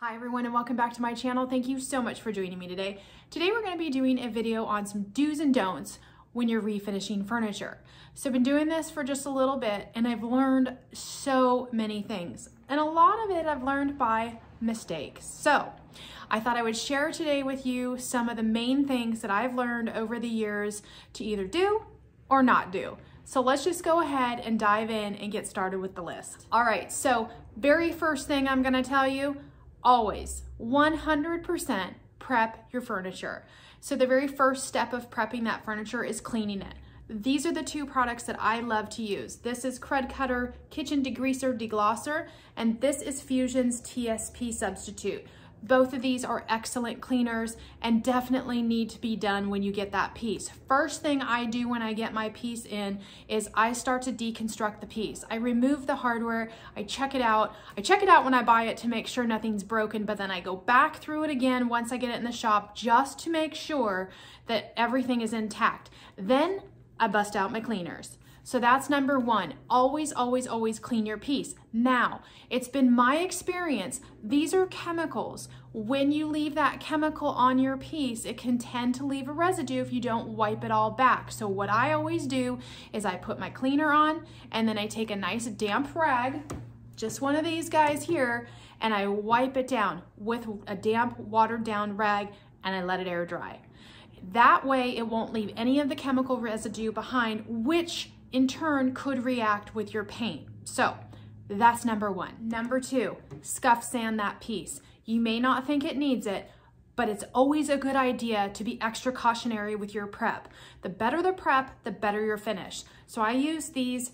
Hi everyone and welcome back to my channel. Thank you so much for joining me today. Today we're going to be doing a video on some do's and don'ts when you're refinishing furniture. So I've been doing this for just a little bit and I've learned so many things. And a lot of it I've learned by mistake. So I thought I would share today with you some of the main things that I've learned over the years to either do or not do. So let's just go ahead and dive in and get started with the list. All right, so very first thing I'm going to tell you, always 100% prep your furniture. So the very first step of prepping that furniture is cleaning it. These are the two products that I love to use. This is Crud Cutter Kitchen Degreaser Deglosser, and this is Fusion's TSP Substitute. Both of these are excellent cleaners and definitely need to be done when you get that piece. First thing I do when I get my piece in is I start to deconstruct the piece. I remove the hardware, I check it out. I check it out when I buy it to make sure nothing's broken, but then I go back through it again once I get it in the shop just to make sure that everything is intact. Then I bust out my cleaners. So that's number one. Always, always, always clean your piece. Now, it's been my experience, these are chemicals. When you leave that chemical on your piece, it can tend to leave a residue if you don't wipe it all back. So what I always do is I put my cleaner on and then I take a nice damp rag, just one of these guys here, and I wipe it down with a damp, watered down rag and I let it air dry. That way it won't leave any of the chemical residue behind, which in turn could react with your paint. So that's number one. Number two, scuff sand that piece. You may not think it needs it, but it's always a good idea to be extra cautionary with your prep. The better the prep, the better your finish. So I use these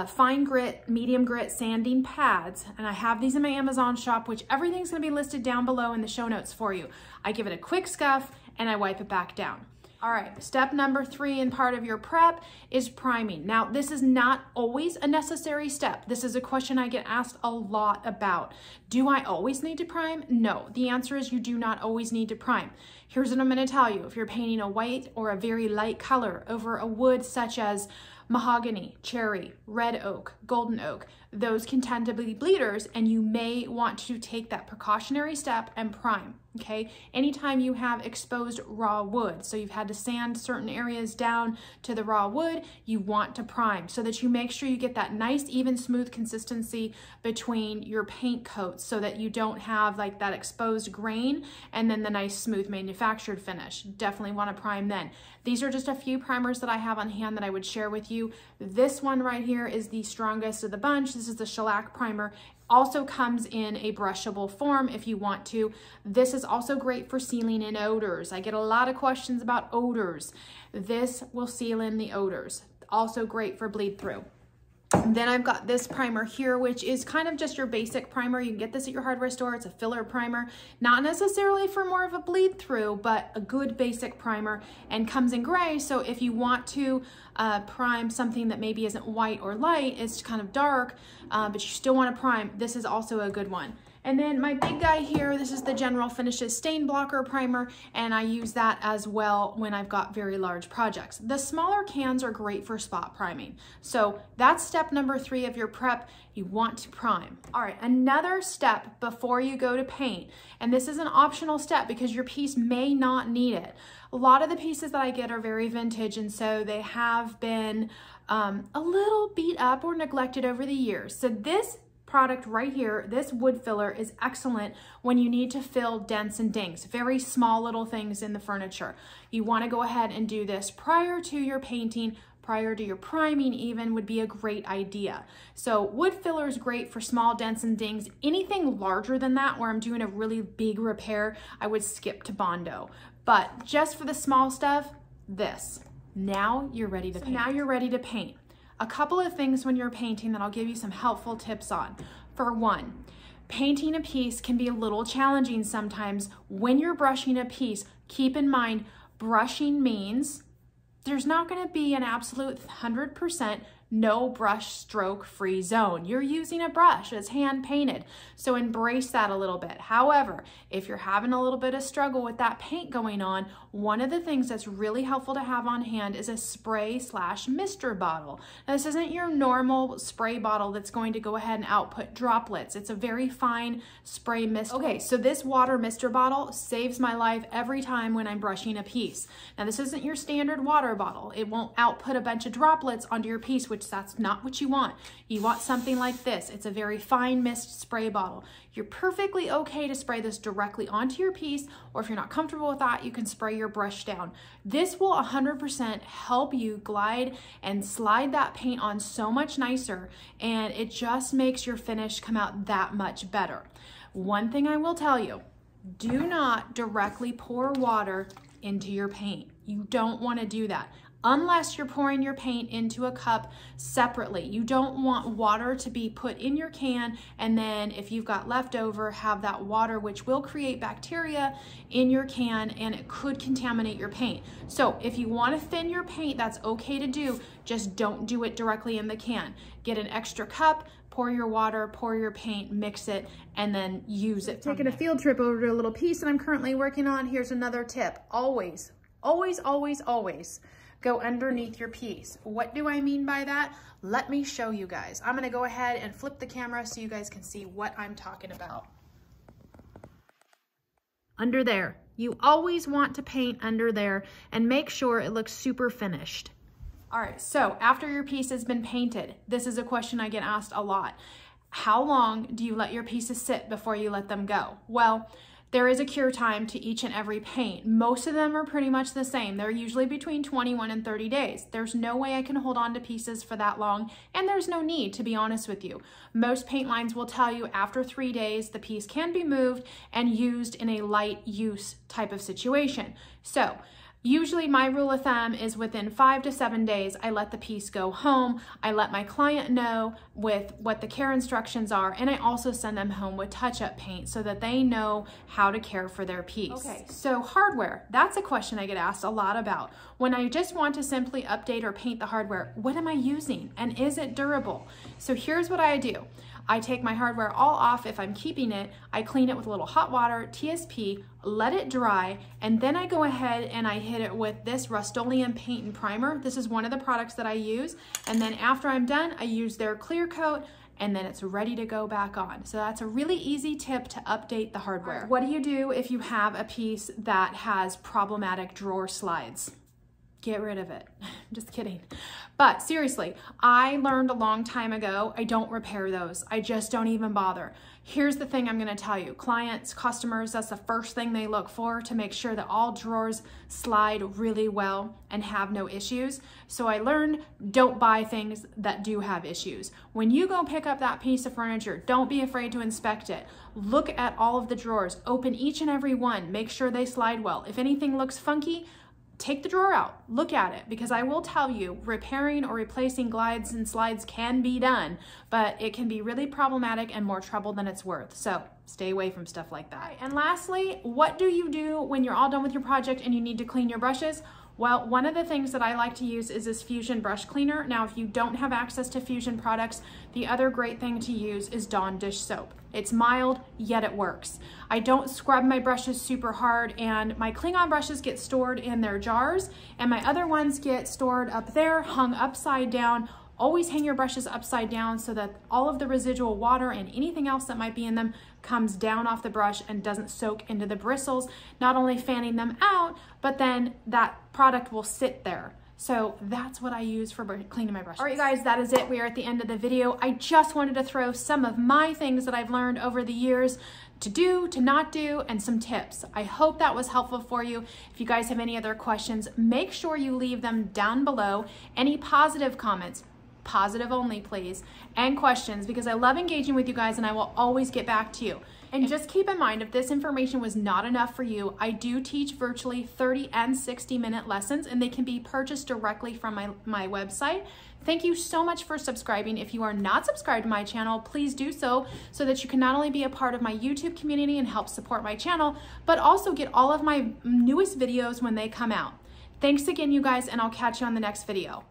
fine grit, medium grit sanding pads, and I have these in my Amazon shop, which everything's gonna be listed down below in the show notes for you. I give it a quick scuff and I wipe it back down. All right, step number three in part of your prep is priming. Now, this is not always a necessary step. This is a question I get asked a lot about. Do I always need to prime? No, the answer is you do not always need to prime. Here's what I'm gonna tell you. If you're painting a white or a very light color over a wood such as mahogany, cherry, red oak, golden oak, those can tend to be bleeders and you may want to take that precautionary step and prime, okay? Anytime you have exposed raw wood, so you've had to sand certain areas down to the raw wood, you want to prime so that you make sure you get that nice, even, smooth consistency between your paint coats so that you don't have like that exposed grain and then the nice, smooth manufactured finish. Definitely want to prime then. These are just a few primers that I have on hand that I would share with you. This one right here is the strongest of the bunch. This is the shellac primer. Also comes in a brushable form if you want to. This is also great for sealing in odors. I get a lot of questions about odors. This will seal in the odors. Also great for bleed through. And then I've got this primer here, which is kind of just your basic primer. You can get this at your hardware store. It's a filler primer, not necessarily for more of a bleed through, but a good basic primer, and comes in gray. So if you want to prime something that maybe isn't white or light, it's kind of dark, but you still want to prime, this is also a good one. And then my big guy here, this is the General Finishes Stain Blocker Primer, and I use that as well when I've got very large projects. The smaller cans are great for spot priming. So that's step number three of your prep. You want to prime. All right, another step before you go to paint, and this is an optional step because your piece may not need it. A lot of the pieces that I get are very vintage, and so they have been a little beat up or neglected over the years. So this product right here, this wood filler, is excellent when you need to fill dents and dings, very small little things in the furniture. You want to go ahead and do this prior to your painting, prior to your priming even, would be a great idea. So wood filler is great for small dents and dings. Anything larger than that, where I'm doing a really big repair, I would skip to Bondo. But just for the small stuff, this. Now you're ready to paint. Now you're ready to paint. A couple of things when you're painting that I'll give you some helpful tips on. For one, painting a piece can be a little challenging sometimes. When you're brushing a piece, keep in mind, brushing means there's not going to be an absolute 100% no brush stroke free zone. You're using a brush, it's hand painted. So embrace that a little bit. However, if you're having a little bit of struggle with that paint going on, one of the things that's really helpful to have on hand is a spray/mister bottle. Now, this isn't your normal spray bottle that's going to go ahead and output droplets. It's a very fine spray mist. Okay, so this water mister bottle saves my life every time when I'm brushing a piece. Now, this isn't your standard water bottle. It won't output a bunch of droplets onto your piece, which that's not what you want. You want something like this. It's a very fine mist spray bottle. You're perfectly okay to spray this directly onto your piece, or if you're not comfortable with that, you can spray your brush down. This will 100% help you glide and slide that paint on so much nicer, and it just makes your finish come out that much better. One thing I will tell you, do not directly pour water into your paint. You don't want to do that unless you're pouring your paint into a cup separately. You don't want water to be put in your can, and then if you've got leftover, have that water, which will create bacteria in your can, and it could contaminate your paint. So if you want to thin your paint, that's okay to do, just don't do it directly in the can. Get an extra cup, pour your water, pour your paint, mix it, and then use it. Taking a field trip over to a little piece that I'm currently working on, here's another tip. Always, always, always, always go underneath your piece. What do I mean by that? Let me show you guys. I'm gonna go ahead and flip the camera so you guys can see what I'm talking about. Under there. You always want to paint under there and make sure it looks super finished. All right, so after your piece has been painted, this is a question I get asked a lot. How long do you let your pieces sit before you let them go? Well, there is a cure time to each and every paint. Most of them are pretty much the same. They're usually between 21 and 30 days. There's no way I can hold on to pieces for that long, and there's no need, to be honest with you. Most paint lines will tell you after 3 days, the piece can be moved and used in a light use type of situation. So, usually my rule of thumb is within 5 to 7 days, I let the piece go home. I let my client know with what the care instructions are, and I also send them home with touch-up paint so that they know how to care for their piece. Okay, so hardware, that's a question I get asked a lot about. When I just want to simply update or paint the hardware, what am I using and is it durable? So here's what I do. I take my hardware all off if I'm keeping it, I clean it with a little hot water, TSP, let it dry, and then I go ahead and I hit it with this Rust-Oleum paint and primer. This is one of the products that I use, and then after I'm done, I use their clear coat, and then it's ready to go back on. So that's a really easy tip to update the hardware. What do you do if you have a piece that has problematic drawer slides? Get rid of it. Just kidding. But seriously, I learned a long time ago, I don't repair those. I just don't even bother. Here's the thing I'm gonna tell you. Clients, customers, that's the first thing they look for to make sure that all drawers slide really well and have no issues. So I learned, don't buy things that do have issues. When you go pick up that piece of furniture, don't be afraid to inspect it. Look at all of the drawers, open each and every one, make sure they slide well. If anything looks funky, take the drawer out, look at it, because I will tell you, repairing or replacing glides and slides can be done, but it can be really problematic and more trouble than it's worth. So stay away from stuff like that. And lastly, what do you do when you're all done with your project and you need to clean your brushes? Well, one of the things that I like to use is this Fusion brush cleaner. Now, if you don't have access to Fusion products, the other great thing to use is Dawn dish soap. It's mild, yet it works. I don't scrub my brushes super hard, and my Klingon brushes get stored in their jars, and my other ones get stored up there, hung upside down. Always hang your brushes upside down so that all of the residual water and anything else that might be in them comes down off the brush and doesn't soak into the bristles, not only fanning them out, but then that product will sit there. So that's what I use for cleaning my brushes. All right, guys, that is it. We are at the end of the video. I just wanted to throw some of my things that I've learned over the years to do, to not do, and some tips. I hope that was helpful for you. If you guys have any other questions, make sure you leave them down below. Any positive comments, positive only, please, and questions, because I love engaging with you guys and I will always get back to you. And just keep in mind, if this information was not enough for you, I do teach virtually 30 and 60-minute lessons, and they can be purchased directly from my website. Thank you so much for subscribing. If you are not subscribed to my channel, please do so that you can not only be a part of my YouTube community and help support my channel, but also get all of my newest videos when they come out. Thanks again, you guys, and I'll catch you on the next video.